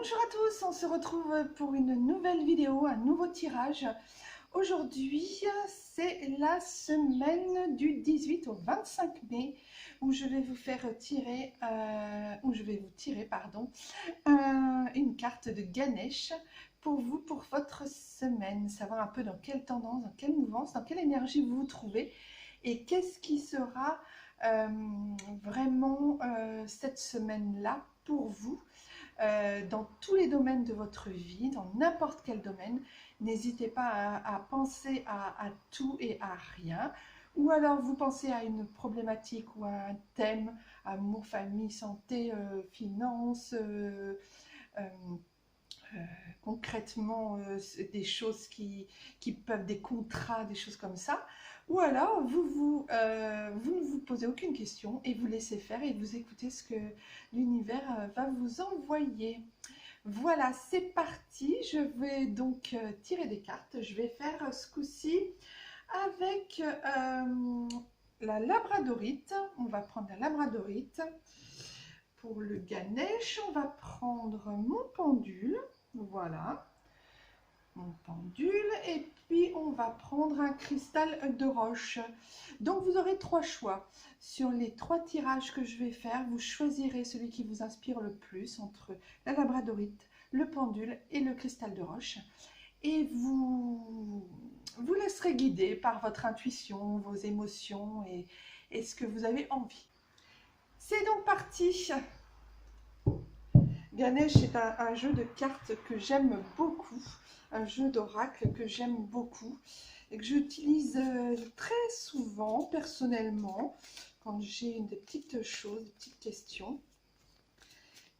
Bonjour à tous, on se retrouve pour une nouvelle vidéo, un nouveau tirage. Aujourd'hui, c'est la semaine du 18 au 25 mai où je vais vous faire tirer, une carte de Ganesh pour vous, pour votre semaine. Savoir un peu dans quelle tendance, dans quelle mouvance, dans quelle énergie vous vous trouvez et qu'est-ce qui sera vraiment cette semaine-là pour vous. Dans tous les domaines de votre vie, dans n'importe quel domaine. N'hésitez pas à penser à tout et à rien. Ou alors vous pensez à une problématique ou à un thème, amour, famille, santé, finances, concrètement des choses qui peuvent, des contrats, des choses comme ça. Ou alors vous ne vous posez aucune question et vous laissez faire et vous écoutez ce que l'univers va vous envoyer. Voilà, c'est parti. Je vais donc tirer des cartes. Je vais faire ce coup-ci avec la labradorite. On va prendre la labradorite. Pour le Ganesh, on va prendre mon pendule. Voilà, mon pendule. Et puis, on va prendre un cristal de roche. Donc, vous aurez trois choix. Sur les trois tirages que je vais faire, vous choisirez celui qui vous inspire le plus entre la labradorite, le pendule et le cristal de roche. Et vous laisserez guider par votre intuition, vos émotions et ce que vous avez envie. C'est donc parti! Ganesh est un jeu de cartes que j'aime beaucoup, un jeu d'oracle que j'aime beaucoup et que j'utilise très souvent personnellement quand j'ai des petites choses, des petites questions.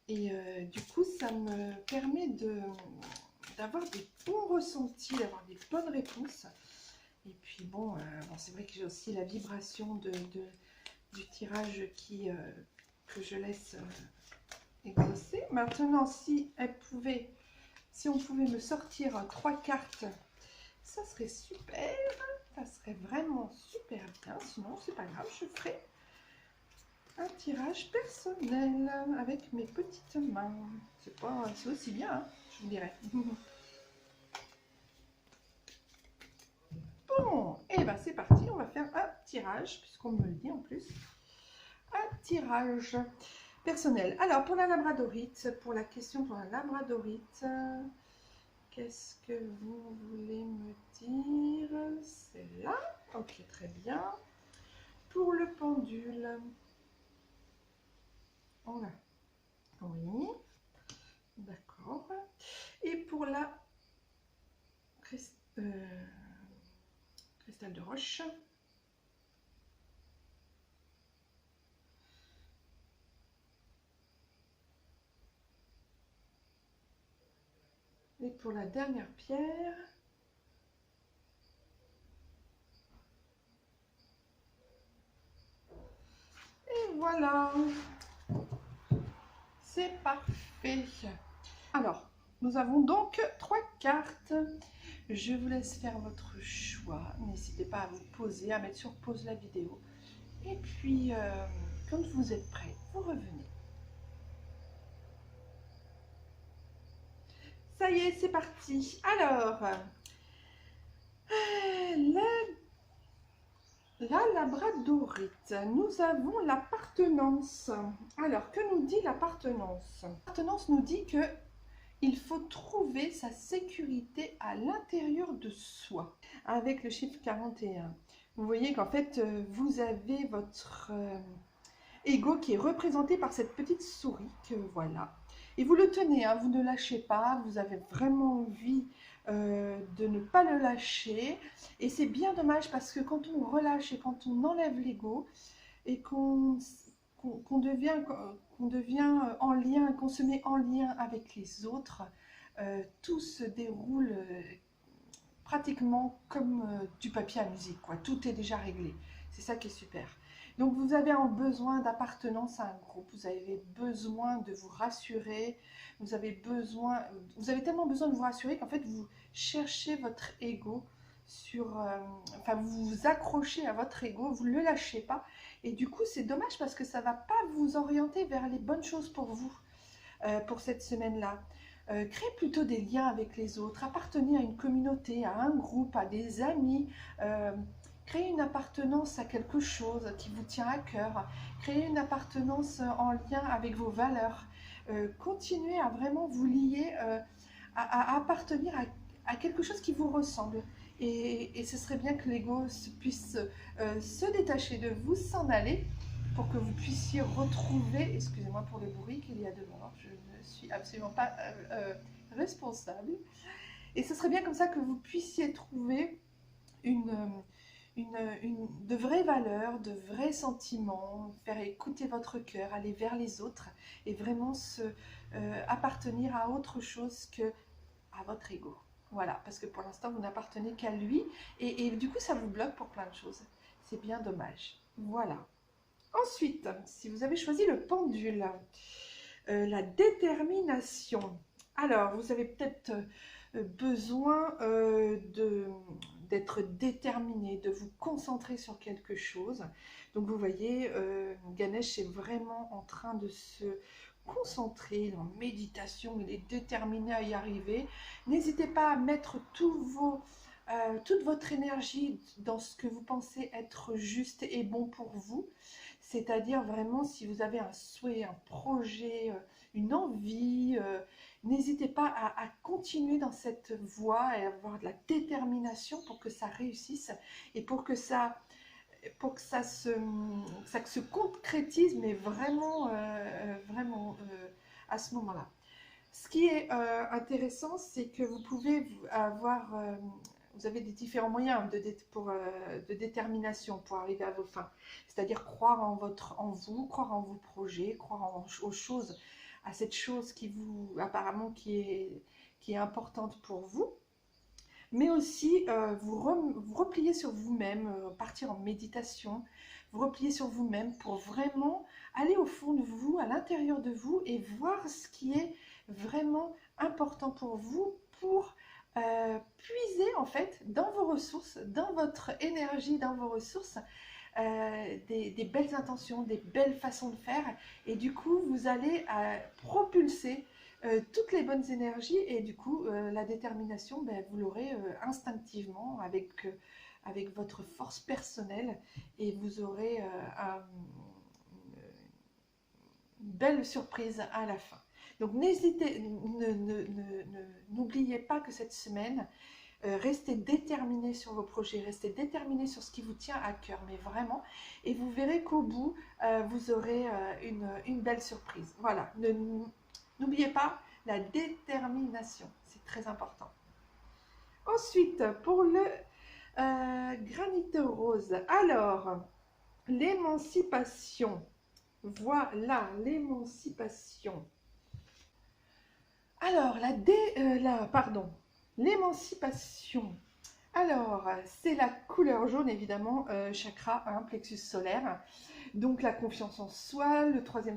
Et du coup, ça me permet d'avoir des bons ressentis, d'avoir des bonnes réponses. Et puis bon, c'est vrai que j'ai aussi la vibration du tirage que je laisse exaucer. Maintenant, si on pouvait me sortir trois cartes, ça serait super. Ça serait vraiment super bien. Sinon, c'est pas grave, je ferai un tirage personnel avec mes petites mains. C'est aussi bien, hein, je vous dirais. Bon, et ben c'est parti, on va faire un tirage, puisqu'on me le dit en plus. Un tirage personnel. Alors, pour la labradorite, pour la question pour la labradorite, qu'est-ce que vous voulez me dire? C'est là. Ok, très bien. Pour le pendule, on a... Oui, d'accord. Et pour la cristal de roche, et pour la dernière pierre, et voilà, c'est parfait. Alors, nous avons donc trois cartes. Je vous laisse faire votre choix. N'hésitez pas à vous poser, à mettre sur pause la vidéo. Et puis, quand vous êtes prêts, vous revenez. Ça y est, c'est parti. Alors, la labradorite, nous avons l'appartenance. Alors, que nous dit l'appartenance? L'appartenance nous dit que il faut trouver sa sécurité à l'intérieur de soi, avec le chiffre 41. Vous voyez qu'en fait, vous avez votre ego qui est représenté par cette petite souris, voilà. Et vous le tenez, hein, vous ne lâchez pas, vous avez vraiment envie de ne pas le lâcher. Et c'est bien dommage parce que quand on relâche et quand on enlève l'ego et qu'on devient en lien, qu'on se met en lien avec les autres, tout se déroule pratiquement comme du papier à musique, quoi. Tout est déjà réglé. C'est ça qui est super. Donc vous avez un besoin d'appartenance à un groupe, vous avez besoin de vous rassurer, vous avez tellement besoin de vous rassurer qu'en fait vous cherchez votre ego enfin vous vous accrochez à votre ego, vous ne le lâchez pas. Et du coup c'est dommage parce que ça ne va pas vous orienter vers les bonnes choses pour vous, pour cette semaine-là. créer plutôt des liens avec les autres, appartenir à une communauté, à un groupe, à des amis, créer une appartenance à quelque chose qui vous tient à cœur, créer une appartenance en lien avec vos valeurs, continuer à vraiment vous lier, à appartenir à quelque chose qui vous ressemble. Et ce serait bien que l'ego puisse se détacher de vous, s'en aller, pour que vous puissiez retrouver, excusez-moi pour le bruit qu'il y a dehors, je ne suis absolument pas responsable. Et ce serait bien comme ça que vous puissiez trouver de vraies valeurs, de vrais sentiments, faire écouter votre cœur, aller vers les autres et vraiment appartenir à autre chose que à votre ego. Voilà, parce que pour l'instant, vous n'appartenez qu'à lui et du coup, ça vous bloque pour plein de choses. C'est bien dommage. Voilà. Ensuite, si vous avez choisi le pendule, la détermination. Alors, vous avez peut-être besoin d'être déterminé, de vous concentrer sur quelque chose. Donc, vous voyez, Ganesh est vraiment en train de se concentrer en méditation. Il est déterminé à y arriver. N'hésitez pas à mettre toute votre énergie dans ce que vous pensez être juste et bon pour vous. C'est-à-dire vraiment si vous avez un souhait, un projet, une envie, n'hésitez pas à continuer dans cette voie et avoir de la détermination pour que ça réussisse et pour que ça se concrétise, mais vraiment, à ce moment-là. Ce qui est intéressant, c'est que vous pouvez avoir... vous avez des différents moyens de détermination pour arriver à vos fins. C'est-à-dire croire en vous, croire en vos projets, croire aux choses, à cette chose qui vous, apparemment, qui est importante pour vous. Mais aussi vous replier sur vous-même, partir en méditation, vous replier sur vous-même pour vraiment aller au fond de vous, à l'intérieur de vous et voir ce qui est vraiment important pour vous pour puiser en fait dans vos ressources, dans votre énergie, dans vos ressources, des belles intentions, des belles façons de faire et du coup vous allez propulser toutes les bonnes énergies et du coup la détermination, vous l'aurez instinctivement avec votre force personnelle et vous aurez une belle surprise à la fin. Donc n'oubliez pas que cette semaine, restez déterminé sur vos projets, restez déterminé sur ce qui vous tient à cœur, mais vraiment, et vous verrez qu'au bout, vous aurez une belle surprise. Voilà, n'oubliez pas la détermination, c'est très important. Ensuite, pour le granit rose, alors, l'émancipation. Voilà, l'émancipation. Alors, l'émancipation. Alors, c'est la couleur jaune, évidemment, chakra, plexus solaire. Donc, la confiance en soi,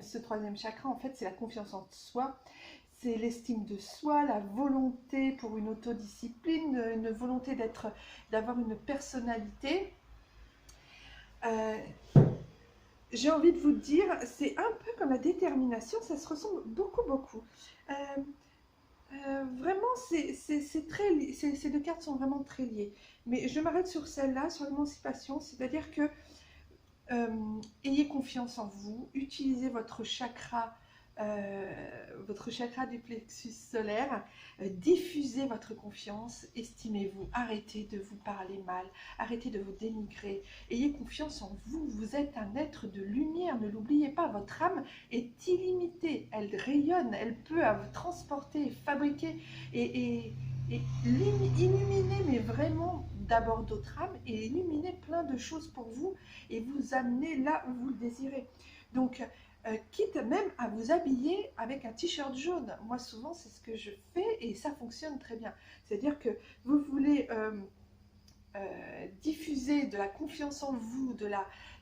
ce troisième chakra, en fait, c'est la confiance en soi. C'est l'estime de soi, la volonté pour une autodiscipline, une volonté d'avoir une personnalité. J'ai envie de vous dire, c'est un peu comme la détermination, ça se ressemble beaucoup. Vraiment, ces deux cartes sont vraiment très liées. Mais je m'arrête sur celle-là, sur l'émancipation, c'est-à-dire que ayez confiance en vous, utilisez votre chakra du plexus solaire, diffusez votre confiance, estimez-vous, arrêtez de vous parler mal, arrêtez de vous dénigrer, ayez confiance en vous, vous êtes un être de lumière, ne l'oubliez pas, votre âme est illimitée, elle rayonne, elle peut vous transporter, fabriquer et illuminer, mais vraiment d'abord d'autres âmes et illuminer plein de choses pour vous et vous amener là où vous le désirez. Donc, quitte même à vous habiller avec un t-shirt jaune. Moi, souvent, c'est ce que je fais et ça fonctionne très bien. C'est-à-dire que vous voulez diffuser de la confiance en vous, de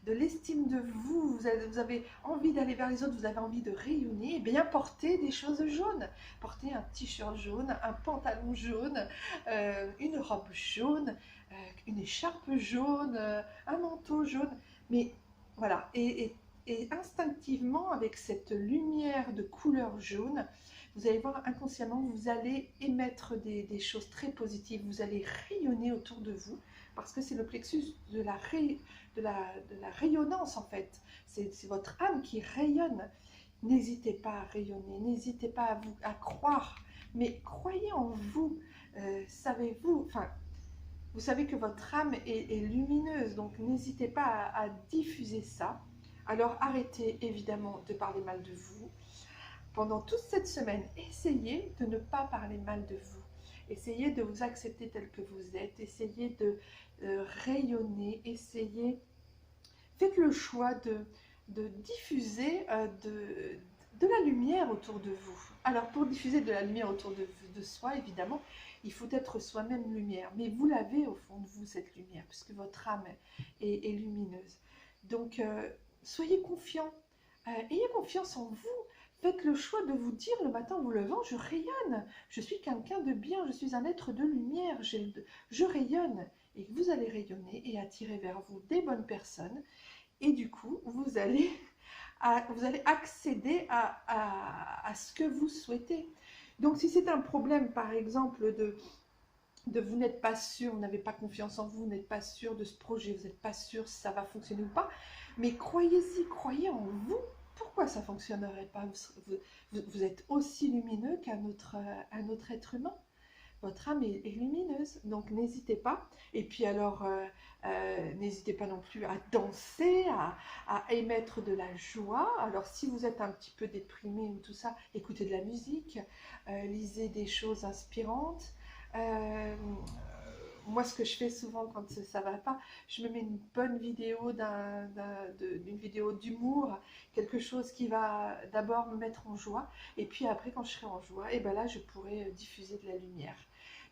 l'estime de vous, vous avez envie d'aller vers les autres, vous avez envie de rayonner, et bien portez des choses jaunes. Portez un t-shirt jaune, un pantalon jaune, une robe jaune, une écharpe jaune, un manteau jaune. Mais voilà, et instinctivement, avec cette lumière de couleur jaune, vous allez voir inconsciemment, vous allez émettre des choses très positives, vous allez rayonner autour de vous, parce que c'est le plexus de la rayonnance en fait, c'est votre âme qui rayonne. N'hésitez pas à rayonner, n'hésitez pas à croire, mais croyez en vous, savez-vous, enfin, vous savez que votre âme est lumineuse, donc n'hésitez pas à diffuser ça. Alors arrêtez évidemment de parler mal de vous. Pendant toute cette semaine, essayez de ne pas parler mal de vous. Essayez de vous accepter tel que vous êtes. Essayez de rayonner. Faites le choix de diffuser de la lumière autour de vous. Alors pour diffuser de la lumière autour de soi, évidemment, il faut être soi-même lumière. Mais vous l'avez au fond de vous, cette lumière, puisque votre âme est lumineuse. Donc soyez confiants. Ayez confiance en vous. Faites le choix de vous dire le matin en vous levant, je rayonne, je suis quelqu'un de bien, je suis un être de lumière, je rayonne. Et vous allez rayonner et attirer vers vous des bonnes personnes. Et du coup, vous allez accéder à ce que vous souhaitez. Donc si c'est un problème, par exemple, de vous n'êtes pas sûr, vous n'avez pas confiance en vous, vous n'êtes pas sûr de ce projet, vous n'êtes pas sûr si ça va fonctionner ou pas, mais croyez-y, croyez en vous. Pourquoi ça ne fonctionnerait pas? Vous êtes aussi lumineux qu'un autre être humain. Votre âme est lumineuse, donc n'hésitez pas. Et puis alors, n'hésitez pas non plus à danser, à émettre de la joie. Alors si vous êtes un petit peu déprimé ou tout ça, écoutez de la musique, lisez des choses inspirantes. Moi, ce que je fais souvent quand ça ne va pas, je me mets une bonne vidéo d'une vidéo d'humour, quelque chose qui va d'abord me mettre en joie, et puis après, quand je serai en joie, et ben là, je pourrai diffuser de la lumière.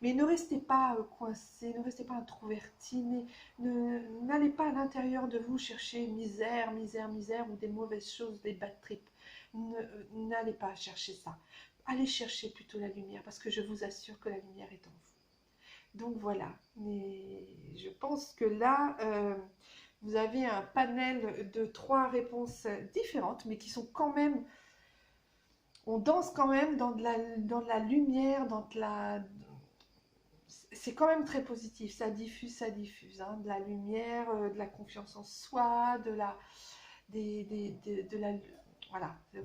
Mais ne restez pas coincé, ne restez pas introverti, n'allez pas à l'intérieur de vous chercher misère, misère, misère, ou des mauvaises choses, des bad trips. N'allez pas chercher ça. Allez chercher plutôt la lumière, parce que je vous assure que la lumière est en vous. Donc voilà, mais je pense que là, vous avez un panel de 3 réponses différentes, mais qui sont quand même, on danse quand même dans de la lumière, c'est quand même très positif, ça diffuse, hein, de la lumière, de la confiance en soi, voilà,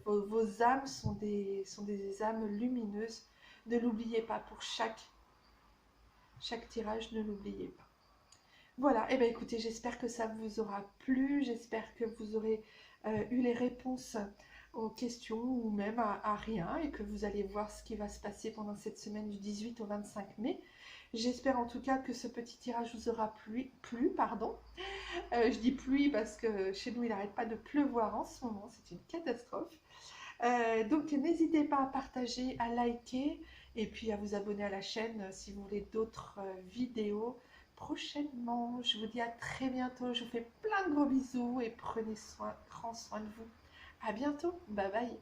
vos âmes sont des âmes lumineuses. Ne l'oubliez pas, pour chaque tirage, ne l'oubliez pas. Voilà, et bien écoutez, j'espère que ça vous aura plu, j'espère que vous aurez eu les réponses aux questions ou même à rien, et que vous allez voir ce qui va se passer pendant cette semaine du 18 au 25 mai. J'espère en tout cas que ce petit tirage vous aura plu. Je dis pluie parce que chez nous il n'arrête pas de pleuvoir en ce moment, c'est une catastrophe. Donc n'hésitez pas à partager, à liker et puis à vous abonner à la chaîne si vous voulez d'autres vidéos prochainement. Je vous dis à très bientôt, je vous fais plein de gros bisous et prenez grand soin de vous. À bientôt, bye bye.